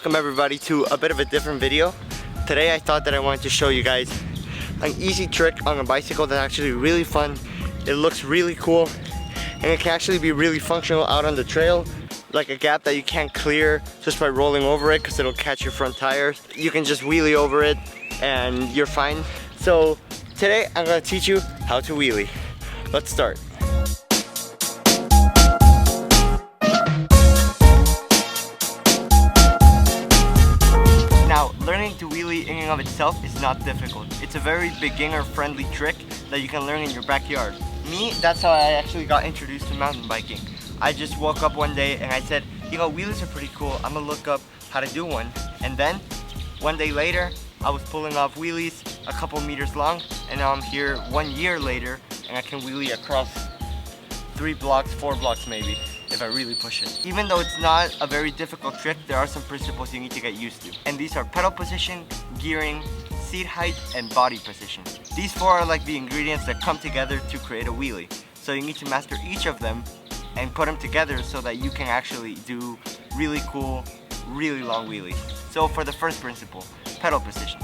Welcome everybody to a bit of a different video. Today I thought that I wanted to show you guys an easy trick on a bicycle that's actually really fun. It looks really cool and it can actually be really functional out on the trail, like a gap that you can't clear just by rolling over it because it'll catch your front tires. You can just wheelie over it and you're fine. So today I'm going to teach you how to wheelie. Let's start. Now, learning to wheelie in and of itself is not difficult. It's a very beginner-friendly trick that you can learn in your backyard. Me, that's how I actually got introduced to mountain biking. I just woke up one day and I said, you know, wheelies are pretty cool. I'm gonna look up how to do one. And then, one day later, I was pulling off wheelies a couple meters long, and now I'm here 1 year later, and I can wheelie across 3 blocks, 4 blocks maybe, if I really push it. Even though it's not a very difficult trick, there are some principles you need to get used to. And these are pedal position, gearing, seat height, and body position. These 4 are like the ingredients that come together to create a wheelie. So you need to master each of them and put them together so that you can actually do really cool, really long wheelies. So for the first principle, pedal position.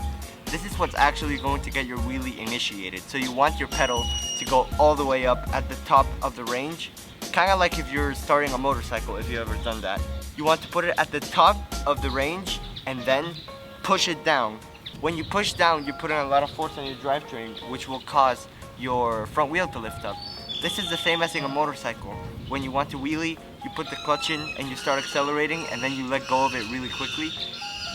This is what's actually going to get your wheelie initiated. So you want your pedal to go all the way up at the top of the range. Kind of like if you're starting a motorcycle, if you've ever done that. You want to put it at the top of the range and then push it down. When you push down, you're putting a lot of force on your drivetrain, which will cause your front wheel to lift up. This is the same as in a motorcycle. When you want to wheelie, you put the clutch in and you start accelerating and then you let go of it really quickly.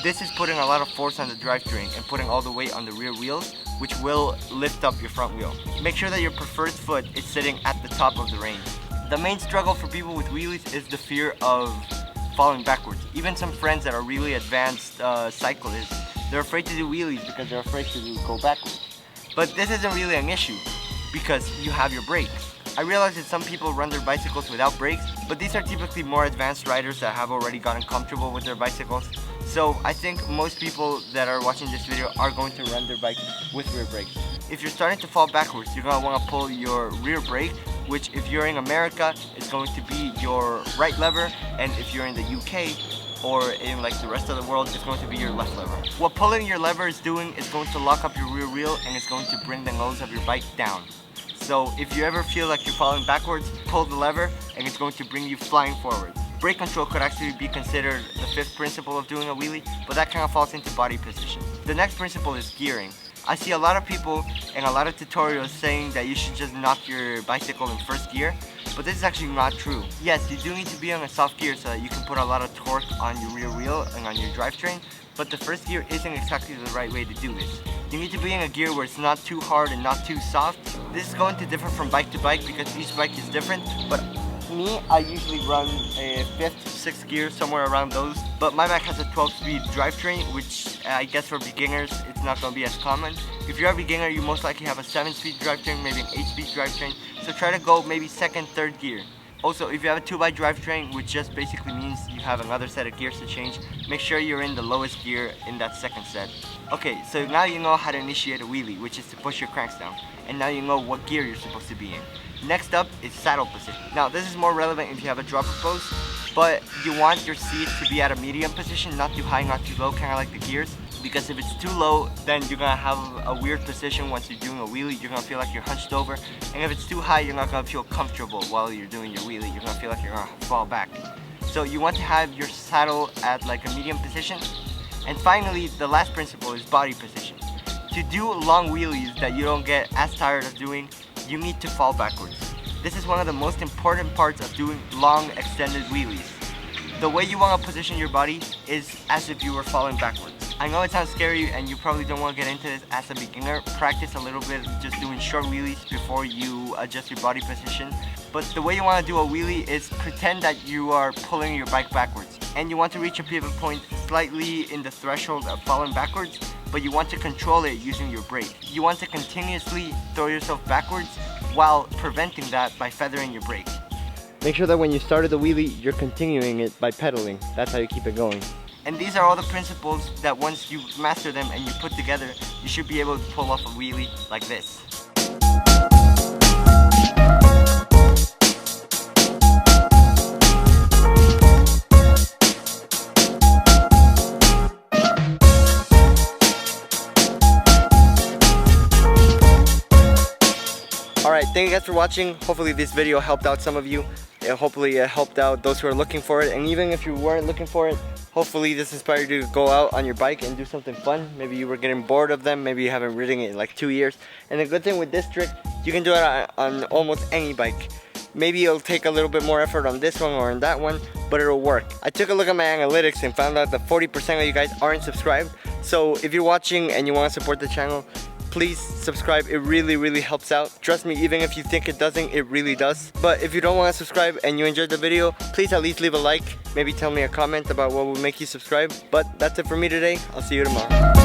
This is putting a lot of force on the drivetrain and putting all the weight on the rear wheels, which will lift up your front wheel. Make sure that your preferred foot is sitting at the top of the range. The main struggle for people with wheelies is the fear of falling backwards. Even some friends that are really advanced cyclists, they're afraid to do wheelies because they're afraid to go backwards. But this isn't really an issue because you have your brakes. I realize that some people run their bicycles without brakes, but these are typically more advanced riders that have already gotten comfortable with their bicycles. So I think most people that are watching this video are going to run their bike with rear brakes. If you're starting to fall backwards, you're going to want to pull your rear brake, which if you're in America, is going to be your right lever, and if you're in the UK or in like the rest of the world, it's going to be your left lever. What pulling your lever is doing is going to lock up your rear wheel and it's going to bring the nose of your bike down. So if you ever feel like you're falling backwards, pull the lever and it's going to bring you flying forward. Brake control could actually be considered the 5th principle of doing a wheelie, but that kind of falls into body position. The next principle is gearing. I see a lot of people and a lot of tutorials saying that you should just knock your bicycle in first gear, but this is actually not true. Yes, you do need to be on a soft gear so that you can put a lot of torque on your rear wheel and on your drivetrain, but the first gear isn't exactly the right way to do this. You need to be in a gear where it's not too hard and not too soft. This is going to differ from bike to bike because each bike is different, but me, I usually run a 5th, 6th gear, somewhere around those. But my bike has a 12-speed drivetrain, which I guess for beginners, it's not going to be as common. If you're a beginner, you most likely have a 7-speed drivetrain, maybe an 8-speed drivetrain. So try to go maybe 2nd, 3rd gear. Also, if you have a 2x drivetrain, which just basically means you have another set of gears to change, make sure you're in the lowest gear in that 2nd set. Okay, so now you know how to initiate a wheelie, which is to push your cranks down. And now you know what gear you're supposed to be in. Next up is saddle position. Now this is more relevant if you have a dropper post, but you want your seat to be at a medium position, not too high, not too low, kind of like the gears. Because if it's too low, then you're gonna have a weird position once you're doing a wheelie. You're gonna feel like you're hunched over. And if it's too high, you're not gonna feel comfortable while you're doing your wheelie. You're gonna feel like you're gonna fall back. So you want to have your saddle at like a medium position. And finally, the last principle is body position. To do long wheelies that you don't get as tired of doing, you need to fall backwards. This is one of the most important parts of doing long extended wheelies. The way you want to position your body is as if you were falling backwards. I know it sounds scary and you probably don't want to get into this as a beginner. Practice a little bit just doing short wheelies before you adjust your body position. But the way you want to do a wheelie is pretend that you are pulling your bike backwards. And you want to reach a pivot point slightly in the threshold of falling backwards, but you want to control it using your brake. You want to continuously throw yourself backwards while preventing that by feathering your brake. Make sure that when you started the wheelie, you're continuing it by pedaling. That's how you keep it going. And these are all the principles that once you master them and you put together, you should be able to pull off a wheelie like this. thank you guys for watching. Hopefully this video helped out some of you. Hopefully it helped out those who are looking for it. And even if you weren't looking for it, hopefully this inspired you to go out on your bike and do something fun. Maybe you were getting bored of them. Maybe you haven't ridden it in like 2 years. And the good thing with this trick, you can do it on almost any bike. Maybe it'll take a little bit more effort on this one or on that one, but it'll work. I took a look at my analytics and found out that 40% of you guys aren't subscribed. So if you're watching and you want to support the channel, please subscribe. It really helps out. Trust me, even if you think it doesn't, it really does. But if you don't want to subscribe and you enjoyed the video, please at least leave a like. Maybe tell me a comment about what will make you subscribe. But that's it for me today. I'll see you tomorrow.